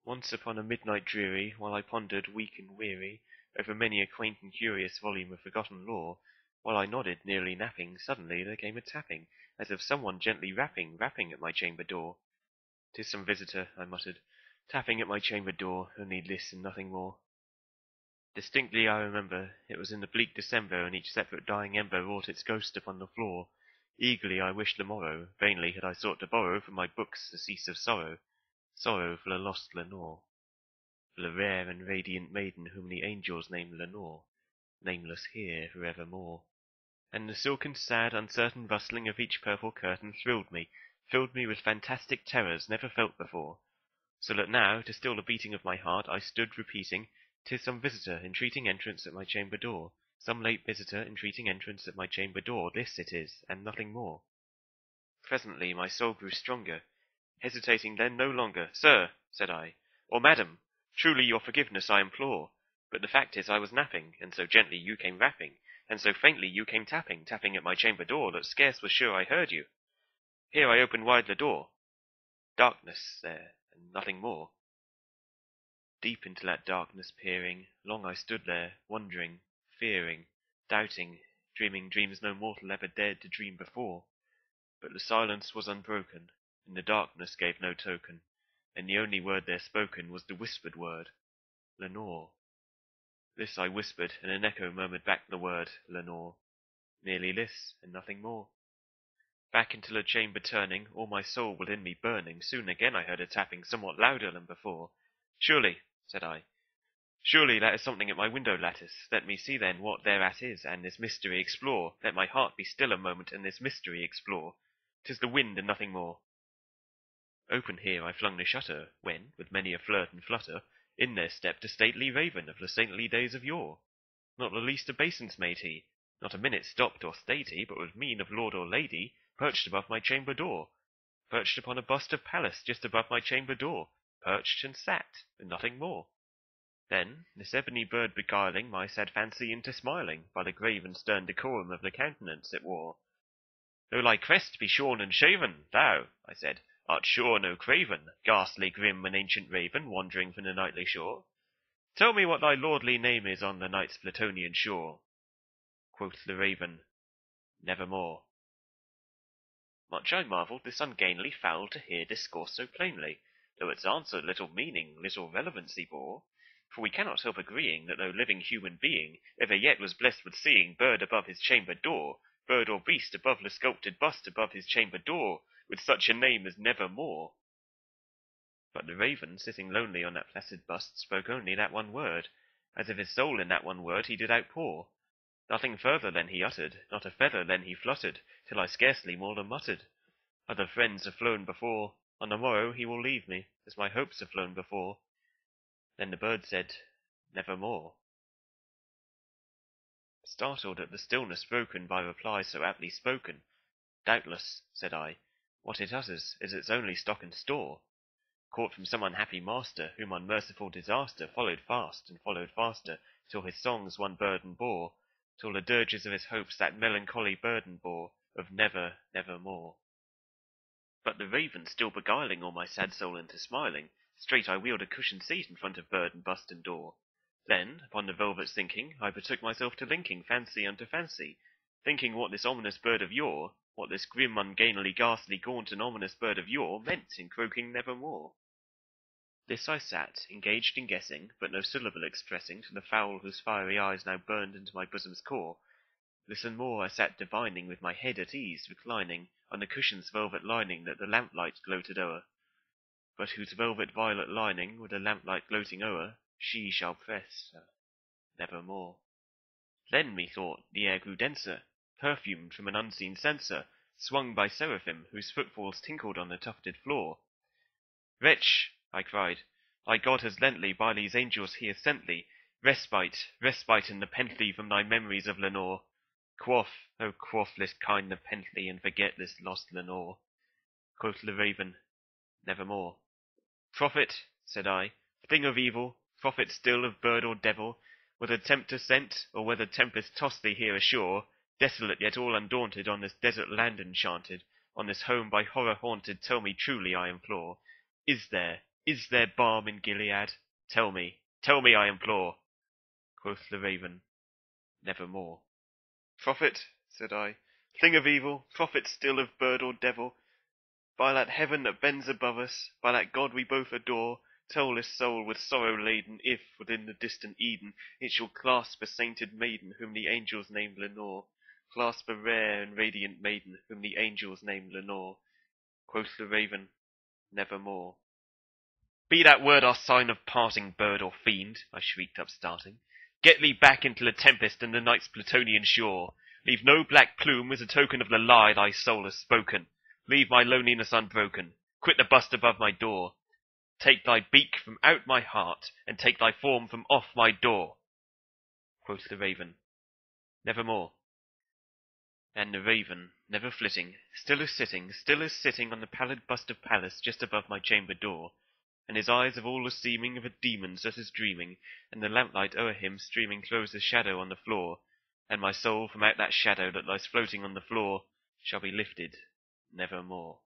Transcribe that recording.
Once upon a midnight dreary, while I pondered, weak and weary, over many a quaint and curious volume of forgotten lore, while I nodded, nearly napping, suddenly there came a tapping, as of someone gently rapping at my chamber door. "'Tis some visitor," I muttered, "tapping at my chamber door, only this and nothing more." Distinctly I remember, it was in the bleak December, and each separate dying ember wrought its ghost upon the floor. Eagerly I wished the morrow, vainly had I sought to borrow from my books the cease of sorrow, sorrow for the lost Lenore, for the rare and radiant maiden whom the angels name Lenore, nameless here for evermore. And the silken, sad, uncertain rustling of each purple curtain filled me with fantastic terrors never felt before, so that now, to still the beating of my heart, I stood repeating, "'Tis some visitor entreating entrance at my chamber door, some late visitor entreating entrance at my chamber door, this it is, and nothing more." Presently my soul grew stronger, hesitating then no longer. "Sir," said I, "or madam, truly your forgiveness I implore, but the fact is I was napping, and so gently you came rapping, and so faintly you came tapping at my chamber door, that scarce was sure I heard you. Here I opened wide the door. Darkness there, and nothing more." Deep into that darkness peering, long I stood there, wondering, fearing, doubting, dreaming dreams no mortal ever dared to dream before. But the silence was unbroken, and the darkness gave no token, and the only word there spoken was the whispered word, "Lenore." This I whispered, and an echo murmured back the word, "Lenore." Merely this, and nothing more. Back into the chamber turning, all my soul within me burning, soon again I heard a tapping somewhat louder than before. "Surely," said I, "surely that is something at my window lattice. Let me see then what thereat is, and this mystery explore. Let my heart be still a moment, and this mystery explore. 'Tis the wind and nothing more." Open here I flung the shutter, when, with many a flirt and flutter, in there stepped a stately raven of the saintly days of yore. Not the least obeisance made he, not a minute stopped or stayed he, but with mien of lord or lady, perched above my chamber door, perched upon a bust of Pallas just above my chamber door, perched and sat, and nothing more. Then, this ebony bird beguiling my sad fancy into smiling, by the grave and stern decorum of the countenance it wore. "Though thy crest be shorn and shaven, thou," I said, "art sure no craven, ghastly, grim, and ancient raven, wandering from the nightly shore. Tell me what thy lordly name is on the night's Plutonian shore." Quoth the raven, "Nevermore." Much I marvelled this ungainly fowl to hear discourse so plainly, though its answer little meaning, little relevancy bore. For we cannot help agreeing that no living human being ever yet was blessed with seeing bird above his chamber door, bird or beast above the sculptured bust above his chamber door, with such a name as Nevermore. But the raven, sitting lonely on that placid bust, spoke only that one word, as if his soul in that one word he did outpour. Nothing further then he uttered, not a feather then he fluttered, till I scarcely more than muttered, "Other friends have flown before, on the morrow he will leave me, as my hopes have flown before." Then the bird said, "Nevermore." Startled at the stillness broken by reply so aptly spoken, "Doubtless," said I, "what it utters is its only stock and store, caught from some unhappy master, whom unmerciful disaster followed fast and followed faster, till his songs one burden bore, till the dirges of his hopes that melancholy burden bore, of never, nevermore." But the raven still beguiling all my sad soul into smiling, straight I wheeled a cushioned seat in front of bird and bust and door. Then, upon the velvet sinking, I betook myself to linking fancy unto fancy, thinking what this ominous bird of yore, what this grim, ungainly, ghastly, gaunt, and ominous bird of yore meant in croaking nevermore. This I sat, engaged in guessing, but no syllable expressing to the fowl whose fiery eyes now burned into my bosom's core. This and more I sat divining, with my head at ease, reclining on the cushion's velvet lining that the lamplight gloated o'er, but whose velvet violet lining, with the lamplight gloating o'er, she shall press nevermore. Then, methought, the air grew denser, perfumed from an unseen censer, swung by seraphim, whose footfalls tinkled on the tufted floor. "Wretch," I cried, "thy God has lent thee, by these angels he has sent thee, respite, respite and nepenthe from thy memories of Lenore. Quaff, oh quaff this kind nepenthe, and forget this lost Lenore." Quoth the raven, "Nevermore." "Prophet," said I, "thing of evil, prophet still of bird or devil, whether tempter sent, or whether tempest tossed thee here ashore, desolate yet all undaunted, on this desert land enchanted, on this home by horror haunted, tell me truly, I implore, is there Is there balm in Gilead? Tell me, I implore. Quoth the raven, nevermore. Prophet, said I, thing of evil, prophet still of bird or devil, by that heaven that bends above us, by that God we both adore, tell this soul with sorrow laden, if, within the distant Eden, it shall clasp a sainted maiden whom the angels name Lenore, clasp a rare and radiant maiden whom the angels name Lenore. Quoth the raven, nevermore. Be that word our sign of parting, bird or fiend, I shrieked upstarting. Get thee back into the tempest and the night's Plutonian shore. Leave no black plume as a token of the lie thy soul has spoken. Leave my loneliness unbroken. Quit the bust above my door. Take thy beak from out my heart, and take thy form from off my door. Quoth the raven, nevermore. And the raven, never flitting, still as sitting on the pallid bust of Pallas just above my chamber door, and his eyes have all the seeming of a demon that is dreaming, and the lamplight o'er him streaming throws a shadow on the floor, and my soul from out that shadow that lies floating on the floor shall be lifted nevermore.